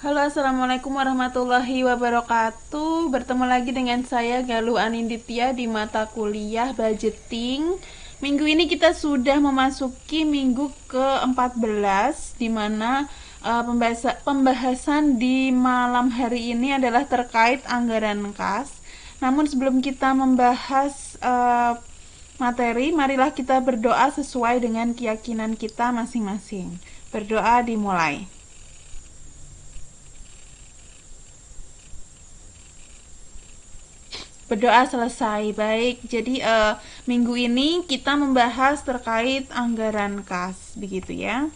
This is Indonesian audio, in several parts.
Halo, assalamualaikum warahmatullahi wabarakatuh. Bertemu lagi dengan saya Galuh Aninditya di mata kuliah budgeting. Minggu ini kita sudah memasuki minggu ke-14, di mana pembahasan di malam hari ini adalah terkait anggaran kas. Namun sebelum kita membahas materi, marilah kita berdoa sesuai dengan keyakinan kita masing-masing. Berdoa dimulai. Berdoa selesai. Baik, jadi minggu ini kita membahas terkait anggaran kas, begitu ya.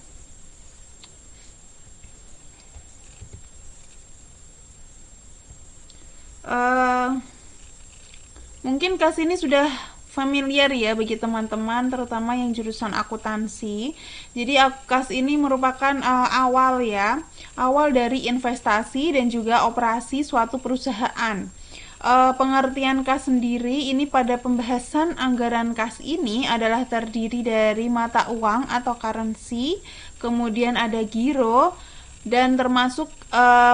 Eh, Mungkin kas ini sudah familiar ya bagi teman-teman, terutama yang jurusan akuntansi. Jadi kas ini merupakan awal ya, awal dari investasi dan juga operasi suatu perusahaan. Pengertian kas sendiri ini pada pembahasan anggaran kas ini adalah terdiri dari mata uang atau currency, kemudian ada giro, dan termasuk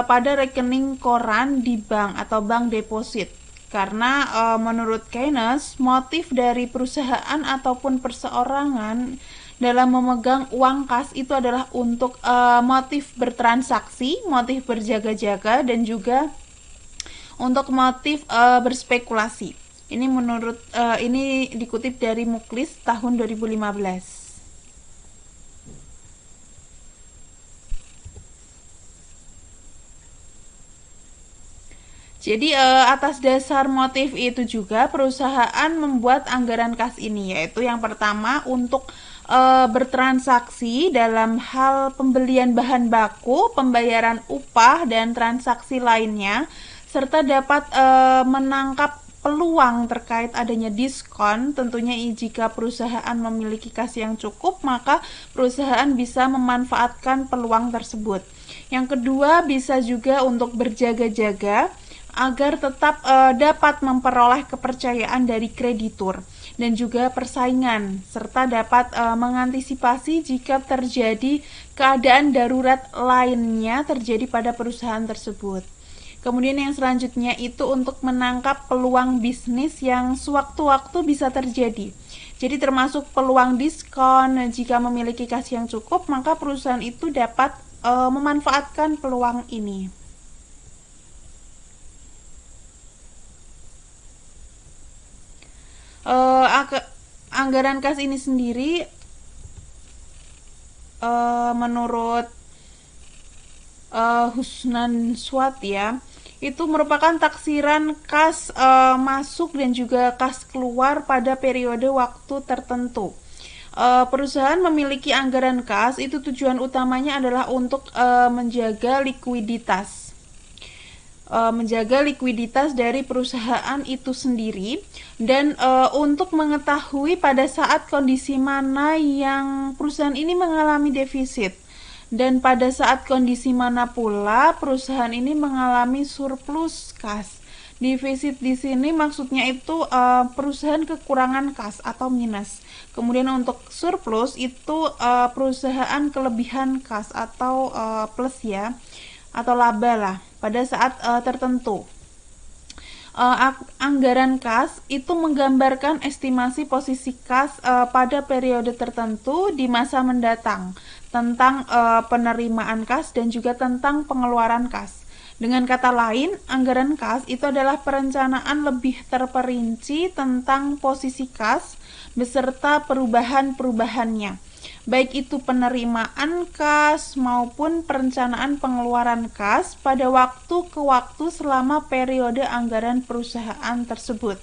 pada rekening koran di bank atau bank deposit. Karena menurut Keynes, motif dari perusahaan ataupun perseorangan dalam memegang uang kas itu adalah untuk motif bertransaksi, motif berjaga-jaga, dan juga untuk motif berspekulasi. Ini dikutip dari Muklis tahun 2015. Jadi atas dasar motif itu juga perusahaan membuat anggaran kas ini, yaitu yang pertama untuk bertransaksi dalam hal pembelian bahan baku, pembayaran upah, dan transaksi lainnya, serta dapat menangkap peluang terkait adanya diskon. Tentunya jika perusahaan memiliki kas yang cukup, maka perusahaan bisa memanfaatkan peluang tersebut. Yang kedua, bisa juga untuk berjaga-jaga agar tetap dapat memperoleh kepercayaan dari kreditur dan juga persaingan, serta dapat mengantisipasi jika terjadi keadaan darurat lainnya terjadi pada perusahaan tersebut. Kemudian yang selanjutnya itu untuk menangkap peluang bisnis yang sewaktu-waktu bisa terjadi. Jadi termasuk peluang diskon. Jika memiliki kas yang cukup, maka perusahaan itu dapat memanfaatkan peluang ini. Anggaran kas ini sendiri menurut Husnan Swat ya, itu merupakan taksiran kas masuk dan juga kas keluar pada periode waktu tertentu. Perusahaan memiliki anggaran kas itu tujuan utamanya adalah untuk menjaga likuiditas dari perusahaan itu sendiri, dan untuk mengetahui pada saat kondisi mana yang perusahaan ini mengalami defisit, dan pada saat kondisi mana pula perusahaan ini mengalami surplus kas. Defisit di sini maksudnya itu perusahaan kekurangan kas atau minus. Kemudian untuk surplus itu perusahaan kelebihan kas atau plus ya, atau laba lah pada saat tertentu. Anggaran kas itu menggambarkan estimasi posisi kas pada periode tertentu di masa mendatang, tentang penerimaan kas dan juga tentang pengeluaran kas. Dengan kata lain, anggaran kas itu adalah perencanaan lebih terperinci tentang posisi kas beserta perubahan-perubahannya, baik itu penerimaan kas maupun perencanaan pengeluaran kas pada waktu ke waktu selama periode anggaran perusahaan tersebut.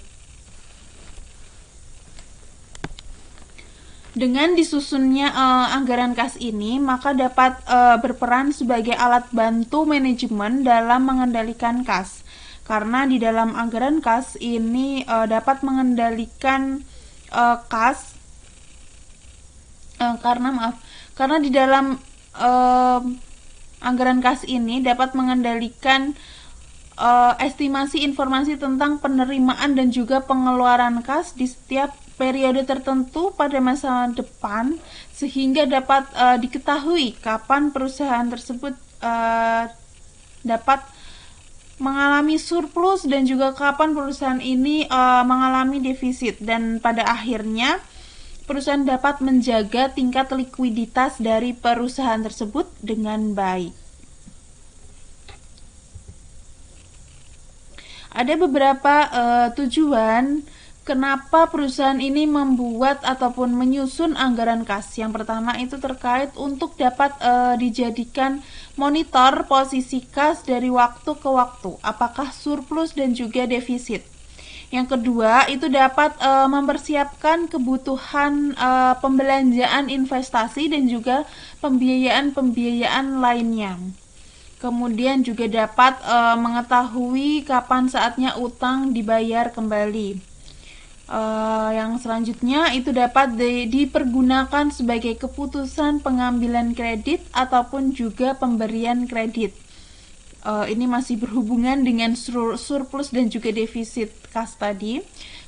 Dengan disusunnya anggaran kas ini, maka dapat berperan sebagai alat bantu manajemen dalam mengendalikan kas. Karena di dalam anggaran kas ini dapat mengendalikan kas karena di dalam anggaran kas ini dapat mengendalikan estimasi informasi tentang penerimaan dan juga pengeluaran kas di setiap periode tertentu pada masa depan, sehingga dapat diketahui kapan perusahaan tersebut dapat mengalami surplus dan juga kapan perusahaan ini mengalami defisit, dan pada akhirnya perusahaan dapat menjaga tingkat likuiditas dari perusahaan tersebut dengan baik. Ada beberapa tujuan kenapa perusahaan ini membuat ataupun menyusun anggaran kas. Yang pertama itu terkait untuk dapat dijadikan monitor posisi kas dari waktu ke waktu, apakah surplus dan juga defisit. Yang kedua itu dapat mempersiapkan kebutuhan pembelanjaan investasi dan juga pembiayaan lainnya. Kemudian juga dapat mengetahui kapan saatnya utang dibayar kembali. Yang selanjutnya itu dapat dipergunakan sebagai keputusan pengambilan kredit ataupun juga pemberian kredit. Ini masih berhubungan dengan surplus dan juga defisit kas tadi.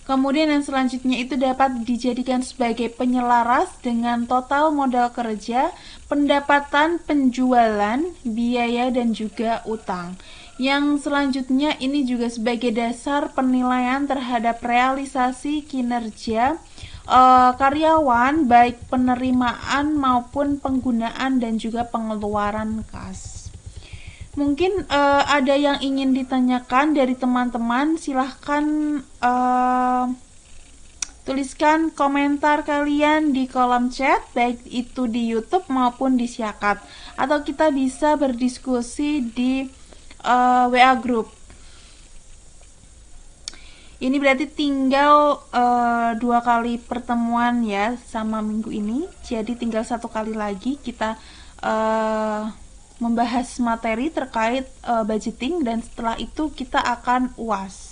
Kemudian yang selanjutnya itu dapat dijadikan sebagai penyelaras dengan total modal kerja, pendapatan penjualan, biaya dan juga utang. Yang selanjutnya ini juga sebagai dasar penilaian terhadap realisasi kinerja karyawan, baik penerimaan maupun penggunaan dan juga pengeluaran kas. Mungkin ada yang ingin ditanyakan dari teman-teman, silahkan tuliskan komentar kalian di kolom chat, baik itu di YouTube maupun di Syakat, atau kita bisa berdiskusi di WA group. Ini berarti tinggal 2 kali pertemuan ya sama minggu ini, jadi tinggal 1 kali lagi kita membahas materi terkait budgeting, dan setelah itu kita akan UAS.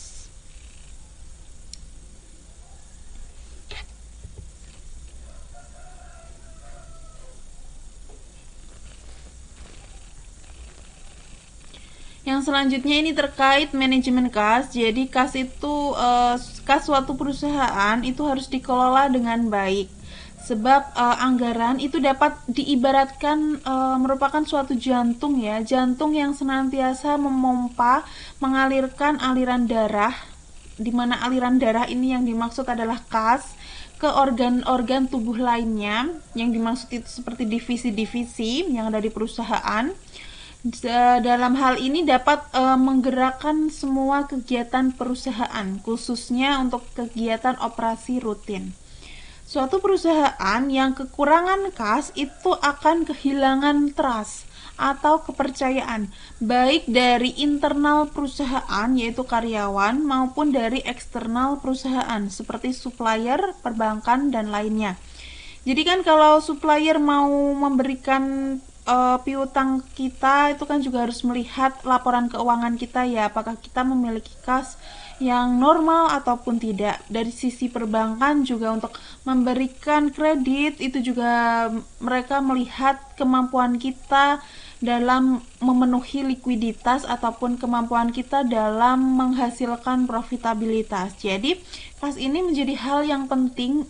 Yang selanjutnya ini terkait manajemen kas. Jadi kas itu kas suatu perusahaan itu harus dikelola dengan baik. Sebab anggaran itu dapat diibaratkan merupakan suatu jantung ya, jantung yang senantiasa memompa, mengalirkan aliran darah, di mana aliran darah ini yang dimaksud adalah kas ke organ-organ tubuh lainnya. Yang dimaksud itu seperti divisi-divisi yang ada di perusahaan. Dalam hal ini dapat menggerakkan semua kegiatan perusahaan, khususnya untuk kegiatan operasi rutin. Suatu perusahaan yang kekurangan kas itu akan kehilangan trust atau kepercayaan, baik dari internal perusahaan yaitu karyawan maupun dari eksternal perusahaan seperti supplier, perbankan, dan lainnya. Jadi kan kalau supplier mau memberikan piutang kita, itu kan juga harus melihat laporan keuangan kita ya, apakah kita memiliki kas yang normal ataupun tidak. Dari sisi perbankan juga untuk memberikan kredit itu juga mereka melihat kemampuan kita dalam memenuhi likuiditas ataupun kemampuan kita dalam menghasilkan profitabilitas. Jadi kas ini menjadi hal yang penting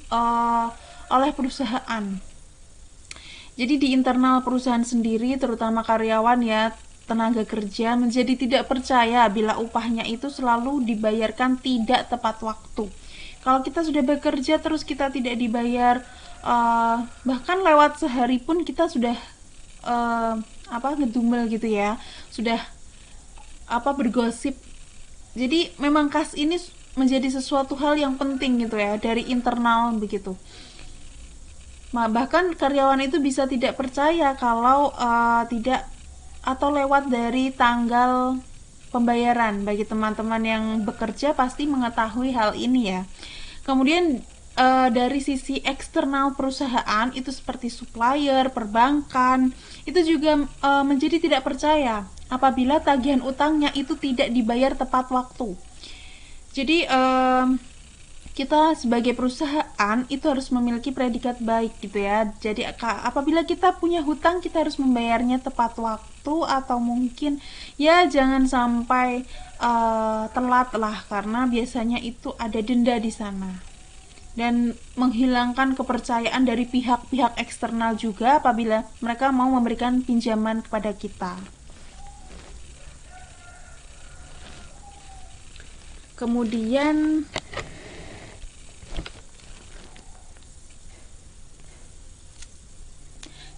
oleh perusahaan. Jadi di internal perusahaan sendiri, terutama karyawan ya, tenaga kerja menjadi tidak percaya bila upahnya itu selalu dibayarkan tidak tepat waktu. Kalau kita sudah bekerja terus kita tidak dibayar, bahkan lewat sehari pun kita sudah ngedumel gitu ya, sudah bergosip. Jadi memang kas ini menjadi sesuatu hal yang penting gitu ya, dari internal begitu. Bahkan karyawan itu bisa tidak percaya kalau tidak atau lewat dari tanggal pembayaran. Bagi teman-teman yang bekerja pasti mengetahui hal ini ya. Kemudian dari sisi eksternal perusahaan itu seperti supplier, perbankan, itu juga menjadi tidak percaya apabila tagihan utangnya itu tidak dibayar tepat waktu. Jadi kita sebagai perusahaan itu harus memiliki predikat baik gitu ya. Jadi apabila kita punya hutang, kita harus membayarnya tepat waktu, atau mungkin ya jangan sampai telat lah, karena biasanya itu ada denda di sana. Dan menghilangkan kepercayaan dari pihak-pihak eksternal juga apabila mereka mau memberikan pinjaman kepada kita. Kemudian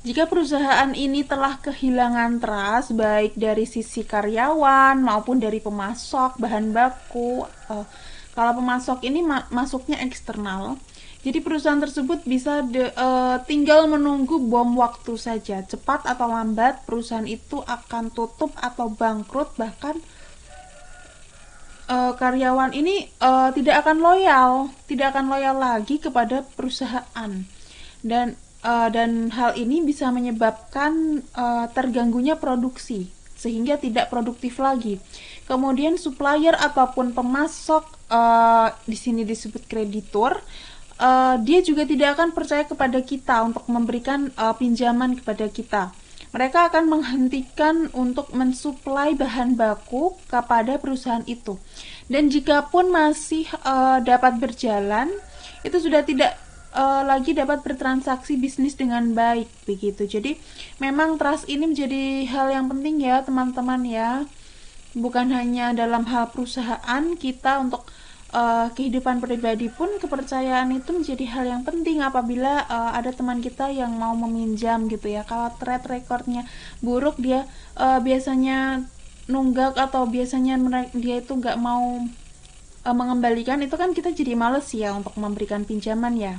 jika perusahaan ini telah kehilangan trust baik dari sisi karyawan maupun dari pemasok bahan baku, kalau pemasok ini masuknya eksternal, jadi perusahaan tersebut bisa tinggal menunggu bom waktu saja. Cepat atau lambat perusahaan itu akan tutup atau bangkrut, bahkan karyawan ini tidak akan loyal lagi kepada perusahaan, dan hal ini bisa menyebabkan terganggunya produksi sehingga tidak produktif lagi. Kemudian supplier ataupun pemasok, di sini disebut kreditur, dia juga tidak akan percaya kepada kita untuk memberikan pinjaman kepada kita. Mereka akan menghentikan untuk mensuplai bahan baku kepada perusahaan itu. Dan jika pun masih dapat berjalan, itu sudah tidak lagi dapat bertransaksi bisnis dengan baik begitu. Jadi memang trust ini menjadi hal yang penting ya teman-teman ya. Bukan hanya dalam hal perusahaan, kita untuk kehidupan pribadi pun kepercayaan itu menjadi hal yang penting. Apabila ada teman kita yang mau meminjam gitu ya, kalau track recordnya buruk, dia biasanya nunggak atau biasanya dia itu nggak mau mengembalikan, itu kan kita jadi males ya untuk memberikan pinjaman ya.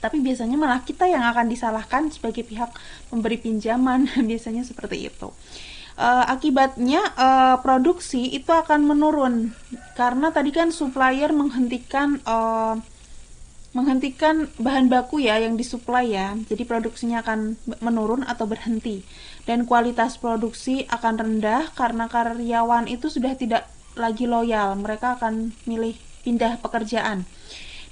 Tapi biasanya malah kita yang akan disalahkan sebagai pihak memberi pinjaman. Biasanya seperti itu. Akibatnya produksi itu akan menurun karena tadi kan supplier menghentikan bahan baku ya yang disuplai ya. Jadi produksinya akan menurun atau berhenti, dan kualitas produksi akan rendah karena karyawan itu sudah tidak lagi loyal. Mereka akan milih pindah pekerjaan.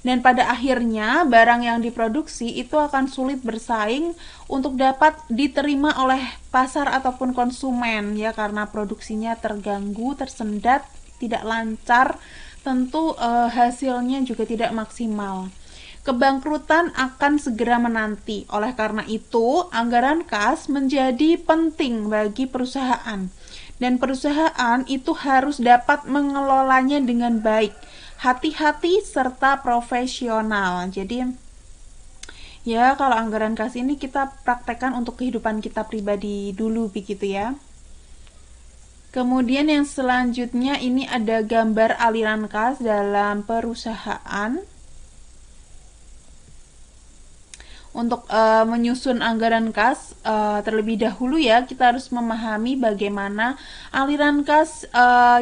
Dan pada akhirnya barang yang diproduksi itu akan sulit bersaing untuk dapat diterima oleh pasar ataupun konsumen ya, karena produksinya terganggu, tersendat, tidak lancar, tentu hasilnya juga tidak maksimal. Kebangkrutan akan segera menanti. Oleh karena itu, anggaran kas menjadi penting bagi perusahaan. Dan perusahaan itu harus dapat mengelolanya dengan baik, hati-hati serta profesional. Jadi ya, kalau anggaran kas ini kita praktekkan untuk kehidupan kita pribadi dulu begitu ya. Kemudian yang selanjutnya ini ada gambar aliran kas dalam perusahaan. Untuk menyusun anggaran kas, terlebih dahulu ya kita harus memahami bagaimana aliran kas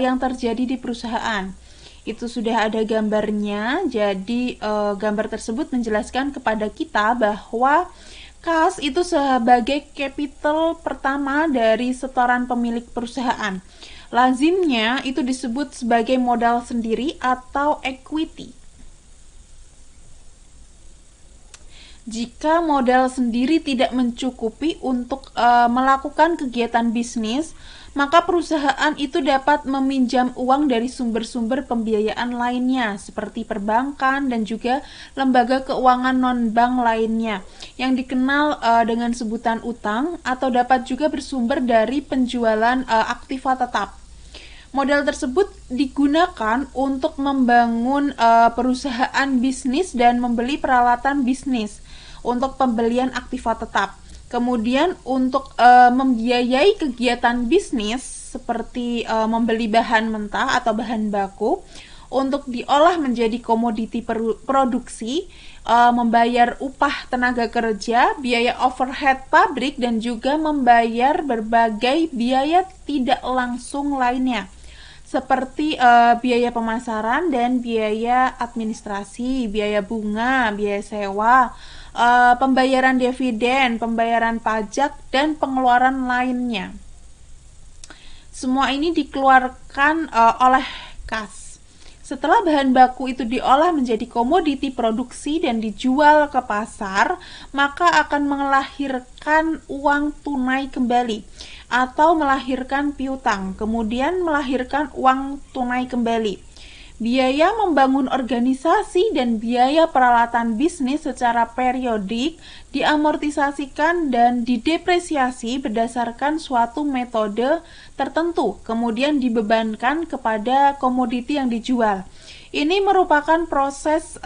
yang terjadi di perusahaan. Itu sudah ada gambarnya. Jadi gambar tersebut menjelaskan kepada kita bahwa kas itu sebagai capital pertama dari setoran pemilik perusahaan. Lazimnya itu disebut sebagai modal sendiri atau equity. Jika modal sendiri tidak mencukupi untuk melakukan kegiatan bisnis, maka perusahaan itu dapat meminjam uang dari sumber-sumber pembiayaan lainnya seperti perbankan dan juga lembaga keuangan non-bank lainnya yang dikenal dengan sebutan utang, atau dapat juga bersumber dari penjualan aktiva tetap. Modal tersebut digunakan untuk membangun perusahaan bisnis dan membeli peralatan bisnis untuk pembelian aktiva tetap. Kemudian untuk membiayai kegiatan bisnis seperti membeli bahan mentah atau bahan baku untuk diolah menjadi komoditi produksi, membayar upah tenaga kerja, biaya overhead pabrik, dan juga membayar berbagai biaya tidak langsung lainnya seperti biaya pemasaran dan biaya administrasi, biaya bunga, biaya sewa, pembayaran dividen, pembayaran pajak, dan pengeluaran lainnya. Semua ini dikeluarkan oleh kas. Setelah bahan baku itu diolah menjadi komoditi produksi dan dijual ke pasar, maka akan melahirkan uang tunai kembali atau melahirkan piutang, kemudian melahirkan uang tunai kembali. biaya membangun organisasi dan biaya peralatan bisnis secara periodik diamortisasikan dan didepresiasi berdasarkan suatu metode tertentu, kemudian dibebankan kepada komoditi yang dijual. Ini merupakan proses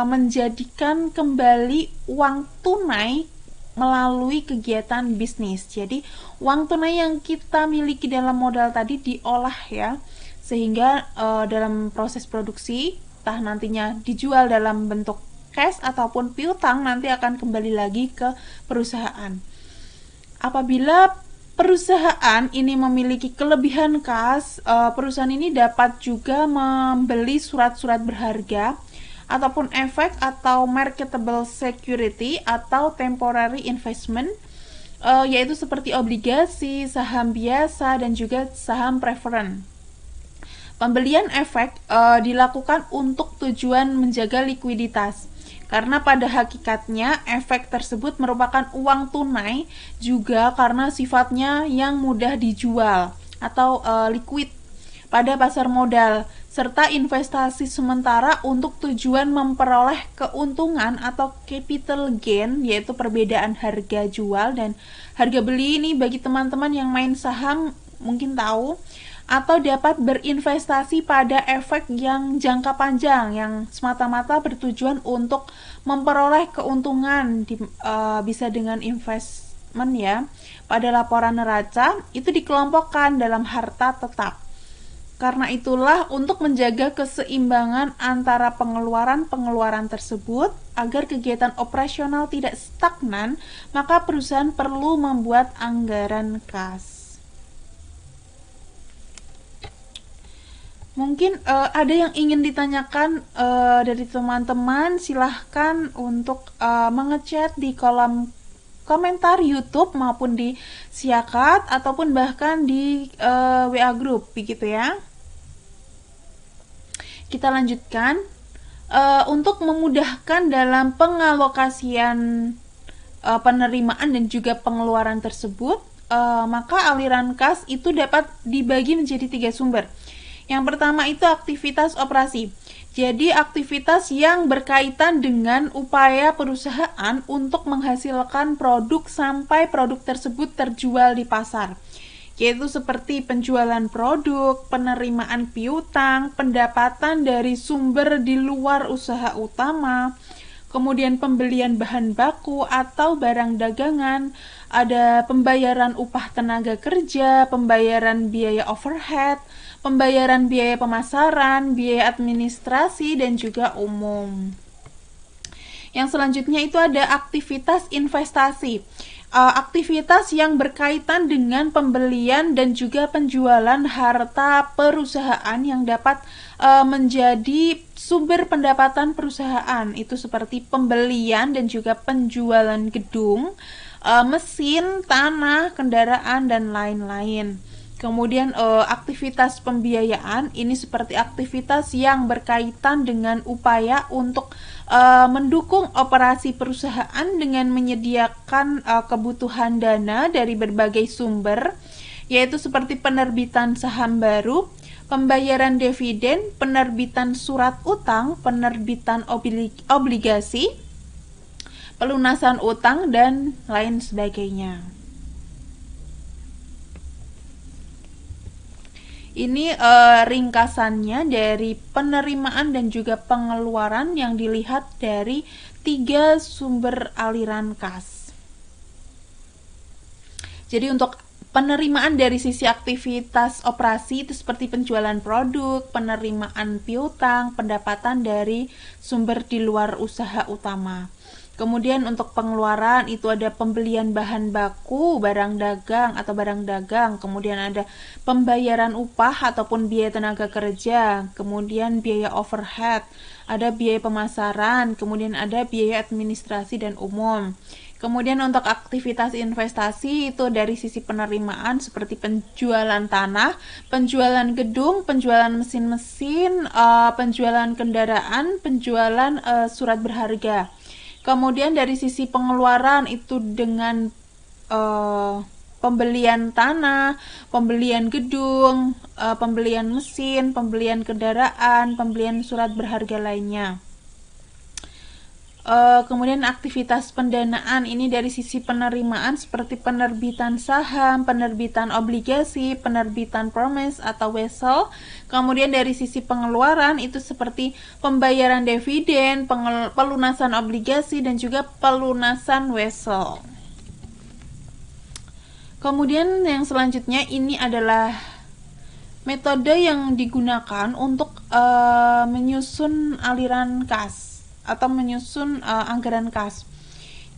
menjadikan kembali uang tunai melalui kegiatan bisnis. Jadi uang tunai yang kita miliki dalam modal tadi diolah ya, sehingga dalam proses produksi entah nantinya dijual dalam bentuk cash ataupun piutang nanti akan kembali lagi ke perusahaan. Apabila perusahaan ini memiliki kelebihan kas, perusahaan ini dapat juga membeli surat-surat berharga ataupun efek atau marketable security atau temporary investment, yaitu seperti obligasi, saham biasa, dan juga saham preferen. Pembelian efek dilakukan untuk tujuan menjaga likuiditas. Karena pada hakikatnya efek tersebut merupakan uang tunai juga karena sifatnya yang mudah dijual atau liquid pada pasar modal, serta investasi sementara untuk tujuan memperoleh keuntungan atau capital gain, yaitu perbedaan harga jual dan harga beli. Ini bagi teman-teman yang main saham mungkin tahu, atau dapat berinvestasi pada efek yang jangka panjang yang semata-mata bertujuan untuk memperoleh keuntungan, bisa dengan investment ya. Pada laporan neraca itu dikelompokkan dalam harta tetap. Karena itulah untuk menjaga keseimbangan antara pengeluaran-pengeluaran tersebut agar kegiatan operasional tidak stagnan, maka perusahaan perlu membuat anggaran kas. Mungkin ada yang ingin ditanyakan dari teman-teman, silahkan untuk mengechat di kolom komentar YouTube maupun di Siakat ataupun bahkan di WA group begitu ya. Kita lanjutkan. Untuk memudahkan dalam pengalokasian penerimaan dan juga pengeluaran tersebut, maka aliran kas itu dapat dibagi menjadi 3 sumber. Yang pertama itu aktivitas operasi. Jadi aktivitas yang berkaitan dengan upaya perusahaan untuk menghasilkan produk sampai produk tersebut terjual di pasar. Yaitu seperti penjualan produk, penerimaan piutang, pendapatan dari sumber di luar usaha utama, kemudian pembelian bahan baku atau barang dagangan, ada pembayaran upah tenaga kerja, pembayaran biaya overhead, pembayaran biaya pemasaran, biaya administrasi, dan juga umum. Yang selanjutnya itu ada aktivitas investasi. Aktivitas yang berkaitan dengan pembelian dan juga penjualan harta perusahaan yang dapat menjadi sumber pendapatan perusahaan. Itu seperti pembelian dan juga penjualan gedung, mesin, tanah, kendaraan, dan lain-lain. Kemudian aktivitas pembiayaan ini seperti aktivitas yang berkaitan dengan upaya untuk mendukung operasi perusahaan dengan menyediakan kebutuhan dana dari berbagai sumber, yaitu seperti penerbitan saham baru, pembayaran dividen, penerbitan surat utang, penerbitan obligasi, pelunasan utang, dan lain sebagainya. Ini ringkasannya dari penerimaan dan juga pengeluaran yang dilihat dari 3 sumber aliran kas. Jadi untuk penerimaan dari sisi aktivitas operasi itu seperti penjualan produk, penerimaan piutang, pendapatan dari sumber di luar usaha utama. Kemudian untuk pengeluaran itu ada pembelian bahan baku, barang dagang atau barang dagang, kemudian ada pembayaran upah ataupun biaya tenaga kerja, kemudian biaya overhead, ada biaya pemasaran, kemudian ada biaya administrasi dan umum. Kemudian untuk aktivitas investasi itu dari sisi penerimaan seperti penjualan tanah, penjualan gedung, penjualan mesin-mesin, penjualan kendaraan, penjualan surat berharga. Kemudian dari sisi pengeluaran itu dengan pembelian tanah, pembelian gedung, pembelian mesin, pembelian kendaraan, pembelian surat berharga lainnya. Kemudian aktivitas pendanaan ini dari sisi penerimaan seperti penerbitan saham, penerbitan obligasi, penerbitan promise atau wesel. Kemudian dari sisi pengeluaran itu seperti pembayaran dividen, pelunasan obligasi dan juga pelunasan wesel. Kemudian yang selanjutnya ini adalah metode yang digunakan untuk menyusun aliran kas atau menyusun anggaran kas.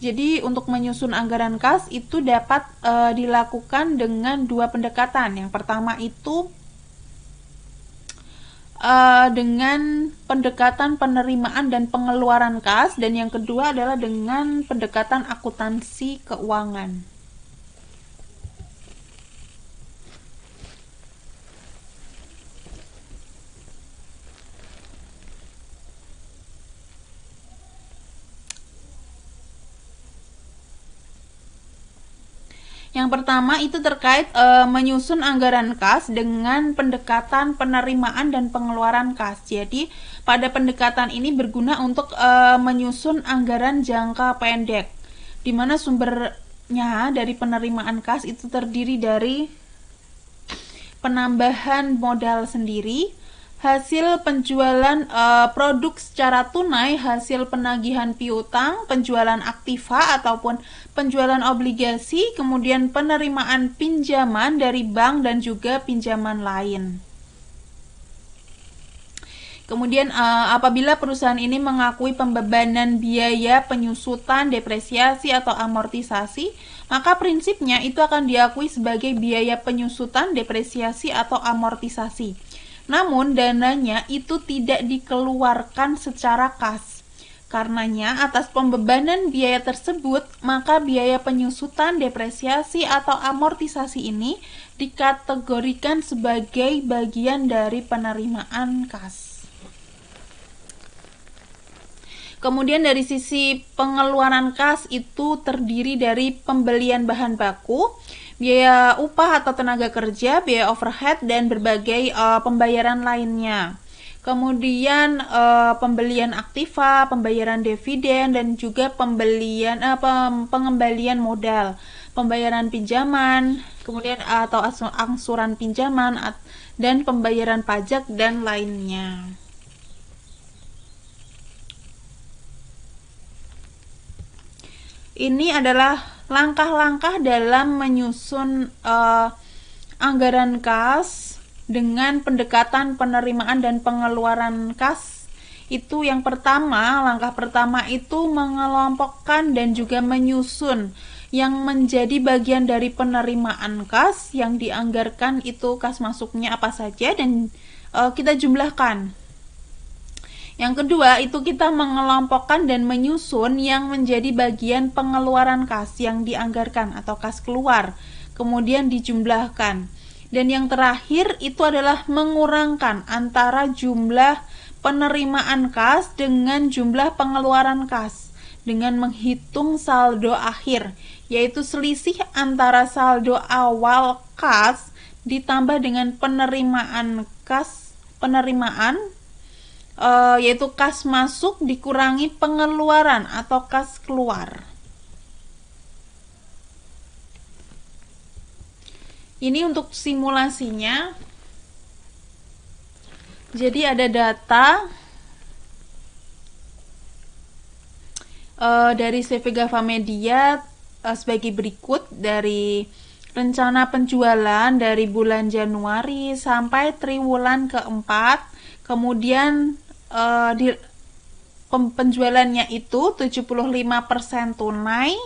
Jadi untuk menyusun anggaran kas itu dapat dilakukan dengan dua pendekatan. Yang pertama itu dengan pendekatan penerimaan dan pengeluaran kas, dan yang kedua adalah dengan pendekatan akuntansi keuangan. Yang pertama itu terkait menyusun anggaran kas dengan pendekatan penerimaan dan pengeluaran kas. Jadi pada pendekatan ini berguna untuk menyusun anggaran jangka pendek, di mana sumbernya dari penerimaan kas itu terdiri dari penambahan modal sendiri, hasil penjualan produk secara tunai, hasil penagihan piutang, penjualan aktiva ataupun penjualan obligasi, kemudian penerimaan pinjaman dari bank dan juga pinjaman lain. Kemudian apabila perusahaan ini mengakui pembebanan biaya penyusutan, depresiasi atau amortisasi, maka prinsipnya itu akan diakui sebagai biaya penyusutan, depresiasi atau amortisasi. Namun dananya itu tidak dikeluarkan secara kas. Karenanya atas pembebanan biaya tersebut, maka biaya penyusutan, depresiasi atau amortisasi ini dikategorikan sebagai bagian dari penerimaan kas. Kemudian dari sisi pengeluaran kas itu terdiri dari pembelian bahan baku, biaya upah atau tenaga kerja, biaya overhead, dan berbagai pembayaran lainnya. Kemudian pembelian aktiva, pembayaran dividen, dan juga pengembalian modal, pembayaran pinjaman, kemudian atau angsuran pinjaman, dan pembayaran pajak dan lainnya. Ini adalah langkah-langkah dalam menyusun anggaran kas dengan pendekatan penerimaan dan pengeluaran kas. Itu yang pertama, langkah pertama itu mengelompokkan dan juga menyusun yang menjadi bagian dari penerimaan kas yang dianggarkan itu kas masuknya apa saja dan kita jumlahkan. Yang kedua, itu kita mengelompokkan dan menyusun yang menjadi bagian pengeluaran kas yang dianggarkan atau kas keluar, kemudian dijumlahkan. Dan yang terakhir, itu adalah mengurangkan antara jumlah penerimaan kas dengan jumlah pengeluaran kas, dengan menghitung saldo akhir, yaitu selisih antara saldo awal kas ditambah dengan penerimaan kas, yaitu kas masuk dikurangi pengeluaran atau kas keluar. Ini untuk simulasinya. Jadi ada data dari CV Gava Media sebagai berikut, dari rencana penjualan dari bulan Januari sampai triwulan keempat. Kemudian penjualannya itu 75% tunai,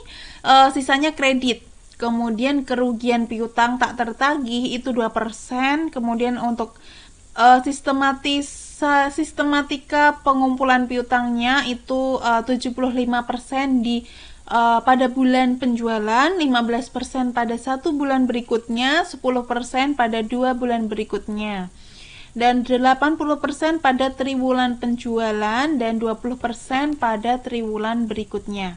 sisanya kredit. Kemudian kerugian piutang tak tertagih itu 2%. Kemudian untuk sistematika pengumpulan piutangnya itu 75% pada bulan penjualan, 15% pada 1 bulan berikutnya, 10% pada 2 bulan berikutnya, dan 80% pada triwulan penjualan dan 20% pada triwulan berikutnya.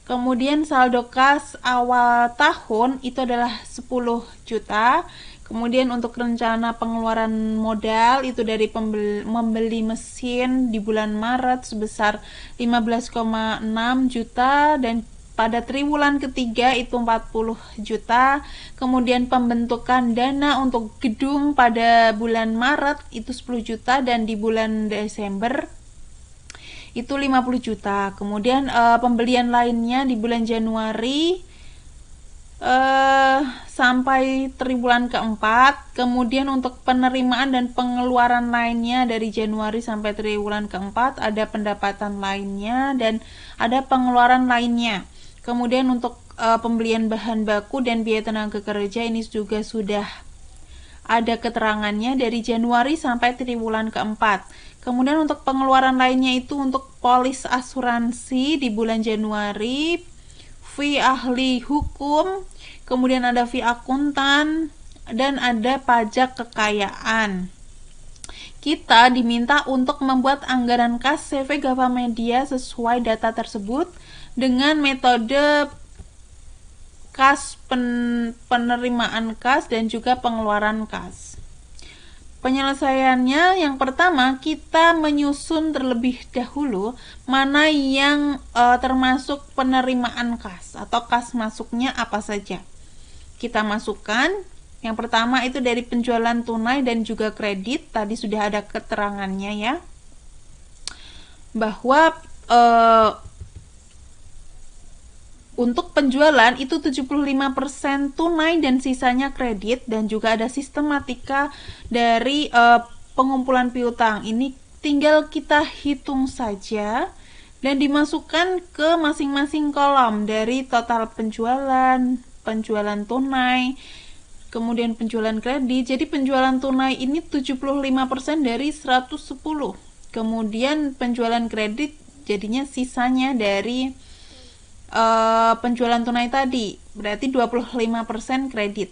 Kemudian saldo kas awal tahun itu adalah 10 juta. Kemudian untuk rencana pengeluaran modal itu dari membeli mesin di bulan Maret sebesar 15,6 juta, dan pada triwulan ketiga itu 40 juta. Kemudian pembentukan dana untuk gedung pada bulan Maret itu 10 juta, dan di bulan Desember itu 50 juta. Kemudian pembelian lainnya di bulan Januari sampai triwulan keempat. Kemudian untuk penerimaan dan pengeluaran lainnya dari Januari sampai triwulan keempat, ada pendapatan lainnya dan ada pengeluaran lainnya. Kemudian untuk pembelian bahan baku dan biaya tenaga kerja ini juga sudah ada keterangannya dari Januari sampai triwulan keempat. Kemudian untuk pengeluaran lainnya itu untuk polis asuransi di bulan Januari, fee ahli hukum, kemudian ada fee akuntan, dan ada pajak kekayaan. Kita diminta untuk membuat anggaran kas CV Gava Media sesuai data tersebut dengan metode kas, penerimaan kas, dan juga pengeluaran kas. Penyelesaiannya, yang pertama kita menyusun terlebih dahulu mana yang termasuk penerimaan kas atau kas masuknya apa saja. Kita masukkan. Yang pertama itu dari penjualan tunai dan juga kredit. Tadi sudah ada keterangannya ya, bahwa untuk penjualan itu 75% tunai dan sisanya kredit, dan juga ada sistematika dari pengumpulan piutang. Ini tinggal kita hitung saja dan dimasukkan ke masing-masing kolom dari total penjualan, penjualan tunai, kemudian penjualan kredit. Jadi penjualan tunai ini 75% dari 110. Kemudian penjualan kredit jadinya sisanya dari penjualan tunai tadi, berarti 25% kredit.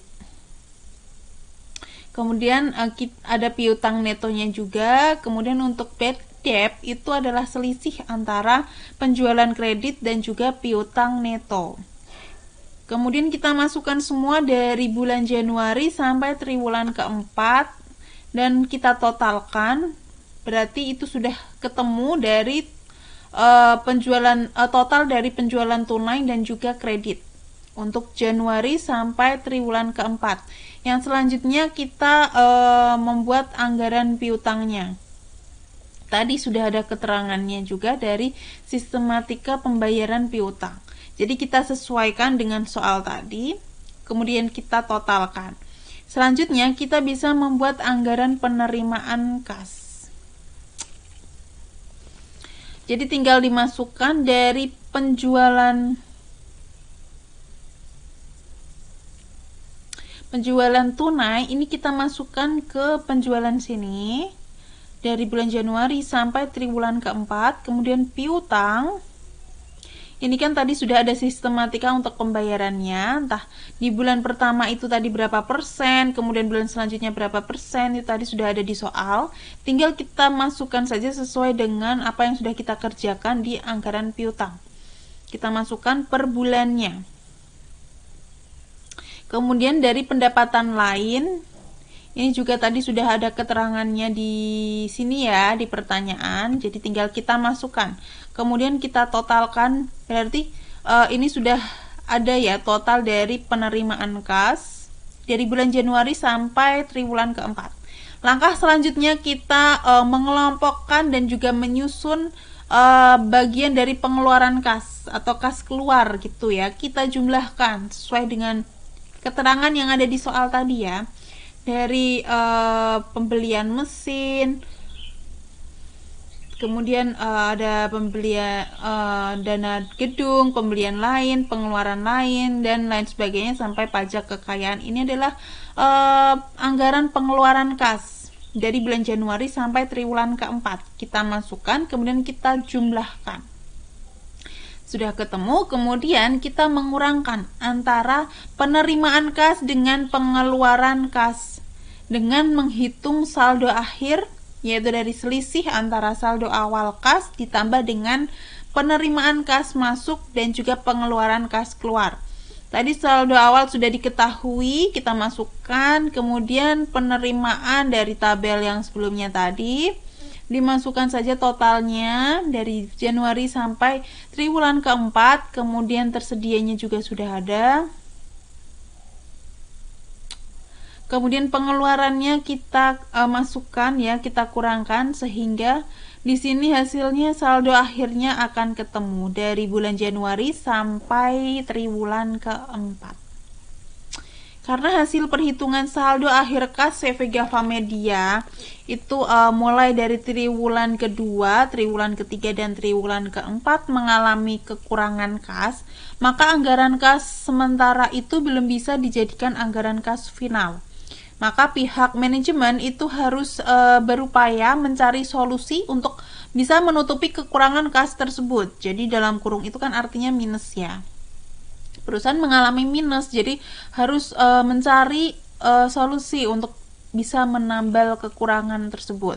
Kemudian ada piutang netonya juga. Kemudian untuk bad debt itu adalah selisih antara penjualan kredit dan juga piutang neto. Kemudian kita masukkan semua dari bulan Januari sampai triwulan keempat dan kita totalkan, berarti itu sudah ketemu dari penjualan total dari penjualan tunai dan juga kredit untuk Januari sampai triwulan keempat. Yang selanjutnya kita membuat anggaran piutangnya. Tadi sudah ada keterangannya juga dari sistematika pembayaran piutang. Jadi kita sesuaikan dengan soal tadi, kemudian kita totalkan. Selanjutnya kita bisa membuat anggaran penerimaan kas. Jadi tinggal dimasukkan dari penjualan tunai, ini kita masukkan ke penjualan sini dari bulan Januari sampai triwulan keempat. Kemudian piutang, ini kan tadi sudah ada sistematika untuk pembayarannya, entah di bulan pertama itu tadi berapa persen, kemudian bulan selanjutnya berapa persen, itu tadi sudah ada di soal. Tinggal kita masukkan saja sesuai dengan apa yang sudah kita kerjakan di anggaran piutang. Kita masukkan per bulannya. Kemudian dari pendapatan lain, ini juga tadi sudah ada keterangannya di sini ya, di pertanyaan. Jadi tinggal kita masukkan. Kemudian kita totalkan, berarti ini sudah ada ya total dari penerimaan kas dari bulan Januari sampai triwulan keempat. Langkah selanjutnya kita mengelompokkan dan juga menyusun bagian dari pengeluaran kas atau kas keluar gitu ya. Kita jumlahkan sesuai dengan keterangan yang ada di soal tadi ya. Dari pembelian mesin, kemudian ada pembelian dana gedung, pembelian lain, pengeluaran lain, dan lain sebagainya sampai pajak kekayaan. Ini adalah anggaran pengeluaran kas dari bulan Januari sampai triwulan keempat. Kita masukkan, kemudian kita jumlahkan. Sudah ketemu, kemudian kita mengurangkan antara penerimaan kas dengan pengeluaran kas dengan menghitung saldo akhir, yaitu dari selisih antara saldo awal kas ditambah dengan penerimaan kas masuk dan juga pengeluaran kas keluar. Tadi saldo awal sudah diketahui, kita masukkan, kemudian penerimaan dari tabel yang sebelumnya tadi, dimasukkan saja totalnya dari Januari sampai triwulan keempat, kemudian tersedianya juga sudah ada. Kemudian pengeluarannya kita masukkan ya, kita kurangkan sehingga di sini hasilnya saldo akhirnya akan ketemu dari bulan Januari sampai triwulan keempat. Karena hasil perhitungan saldo akhir kas CV Gava Media itu mulai dari triwulan kedua, triwulan ketiga, dan triwulan keempat mengalami kekurangan kas, maka anggaran kas sementara itu belum bisa dijadikan anggaran kas final. Maka pihak manajemen itu harus berupaya mencari solusi untuk bisa menutupi kekurangan kas tersebut. Jadi dalam kurung itu kan artinya minus ya. Perusahaan mengalami minus, jadi harus mencari solusi untuk bisa menambal kekurangan tersebut.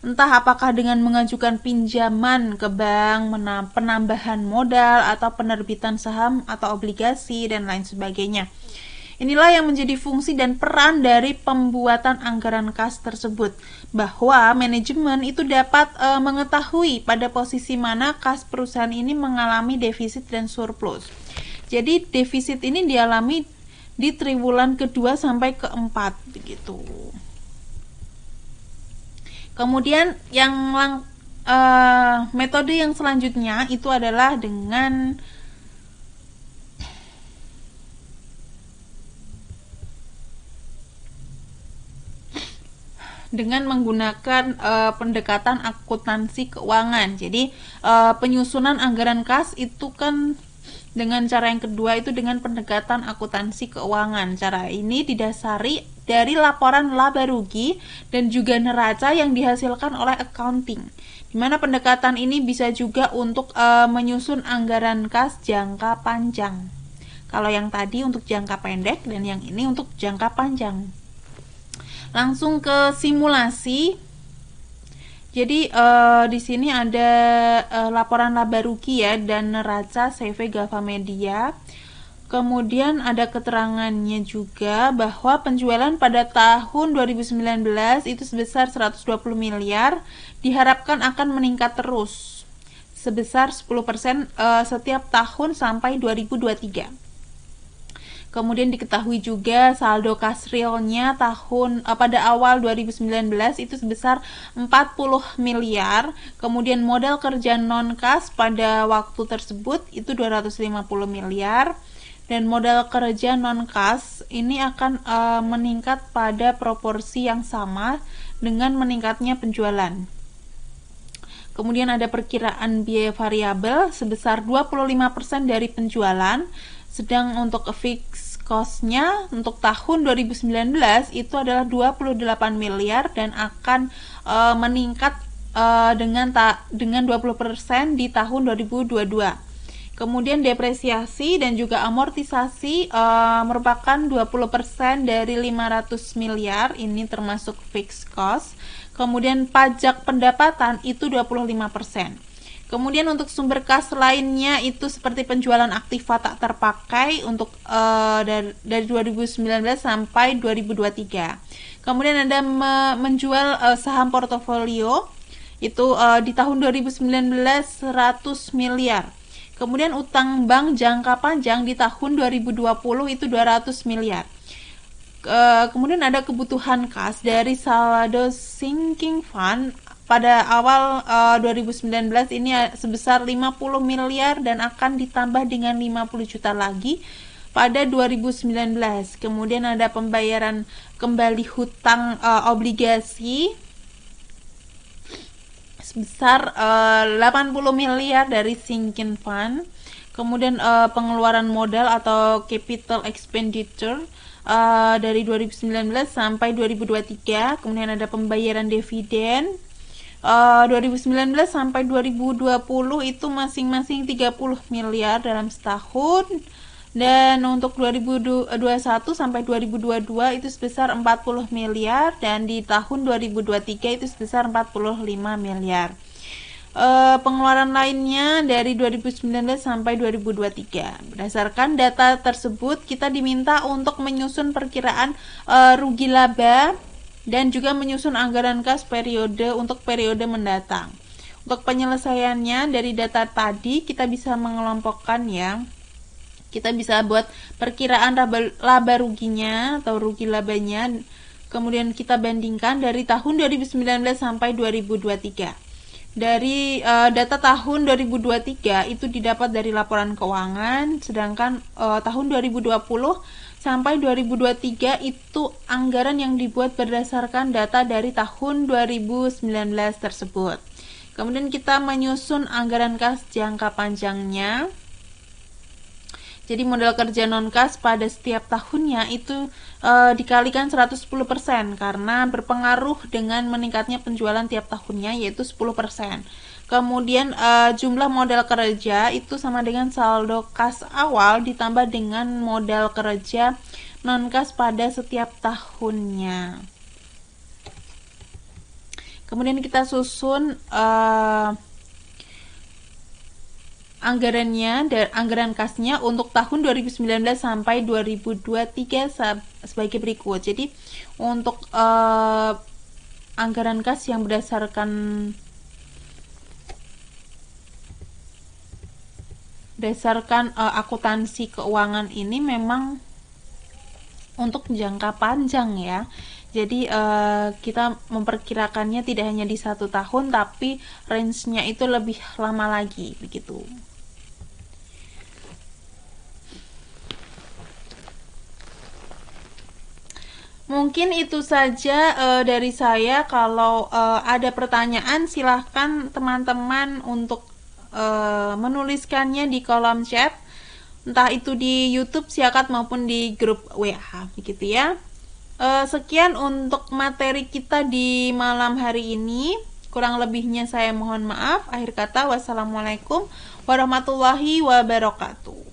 Entah apakah dengan mengajukan pinjaman ke bank, penambahan modal, atau penerbitan saham atau obligasi, dan lain sebagainya. Inilah yang menjadi fungsi dan peran dari pembuatan anggaran kas tersebut, bahwa manajemen itu dapat mengetahui pada posisi mana kas perusahaan ini mengalami defisit dan surplus. Jadi defisit ini dialami di triwulan kedua sampai keempat begitu. Kemudian yang metode yang selanjutnya itu adalah dengan menggunakan pendekatan akuntansi keuangan. Jadi penyusunan anggaran kas itu kan dengan cara yang kedua itu dengan pendekatan akuntansi keuangan. Cara ini didasari dari laporan laba rugi dan juga neraca yang dihasilkan oleh accounting. Di mana pendekatan ini bisa juga untuk menyusun anggaran kas jangka panjang. Kalau yang tadi untuk jangka pendek dan yang ini untuk jangka panjang. Langsung ke simulasi. Jadi di sini ada laporan laba rugi ya dan neraca CV Gava Media. Kemudian ada keterangannya juga bahwa penjualan pada tahun 2019 itu sebesar 120 miliar, diharapkan akan meningkat terus sebesar 10% setiap tahun sampai 2023. Kemudian diketahui juga saldo kas realnya pada awal 2019 itu sebesar 40 miliar. Kemudian modal kerja non kas pada waktu tersebut itu 250 miliar. Dan modal kerja non kas ini akan meningkat pada proporsi yang sama dengan meningkatnya penjualan. Kemudian ada perkiraan biaya variabel sebesar 25% dari penjualan. Sedang untuk fixed cost-nya untuk tahun 2019 itu adalah 28 miliar dan akan meningkat dengan 20% di tahun 2022. Kemudian depresiasi dan juga amortisasi merupakan 20% dari 500 miliar, ini termasuk fixed cost. Kemudian pajak pendapatan itu 25%. Kemudian untuk sumber kas lainnya itu seperti penjualan aktiva tak terpakai untuk dari 2019 sampai 2023. Kemudian ada menjual saham portofolio itu di tahun 2019 100 miliar. Kemudian utang bank jangka panjang di tahun 2020 itu 200 miliar. Kemudian ada kebutuhan kas dari saldo sinking fund pada awal 2019 ini sebesar 50 miliar dan akan ditambah dengan 50 juta lagi pada 2019. Kemudian ada pembayaran kembali hutang obligasi sebesar 80 miliar dari sinking fund. Kemudian pengeluaran modal atau capital expenditure dari 2019 sampai 2023. Kemudian ada pembayaran dividen 2019 sampai 2020 itu masing-masing 30 miliar dalam setahun, dan untuk 2021 sampai 2022 itu sebesar 40 miliar dan di tahun 2023 itu sebesar 45 miliar. pengeluaran lainnya dari 2019 sampai 2023. Berdasarkan data tersebut, kita diminta untuk menyusun perkiraan rugi laba dan juga menyusun anggaran kas periode untuk periode mendatang. Untuk penyelesaiannya dari data tadi kita bisa mengelompokkan ya. Kita bisa buat perkiraan laba ruginya atau rugi labanya, kemudian kita bandingkan dari tahun 2019 sampai 2023. Dari data tahun 2023 itu didapat dari laporan keuangan, sedangkan tahun 2020 sampai 2023 itu anggaran yang dibuat berdasarkan data dari tahun 2019 tersebut. Kemudian kita menyusun anggaran kas jangka panjangnya. Jadi modal kerja non-kas pada setiap tahunnya itu dikalikan 110% karena berpengaruh dengan meningkatnya penjualan tiap tahunnya, yaitu 10%. Kemudian jumlah modal kerja itu sama dengan saldo kas awal ditambah dengan modal kerja non-kas pada setiap tahunnya. Kemudian kita susun anggarannya dan anggaran kasnya untuk tahun 2019 sampai 2023 sebagai berikut. Jadi untuk anggaran kas yang berdasarkan akuntansi keuangan ini memang untuk jangka panjang ya. Jadi kita memperkirakannya tidak hanya di 1 tahun, tapi range-nya itu lebih lama lagi begitu. Mungkin itu saja dari saya. Kalau ada pertanyaan silahkan teman-teman untuk menuliskannya di kolom chat, entah itu di YouTube Siakat maupun di grup WA begitu ya. Sekian untuk materi kita di malam hari ini. Kurang lebihnya saya mohon maaf. Akhir kata, wassalamualaikum warahmatullahi wabarakatuh.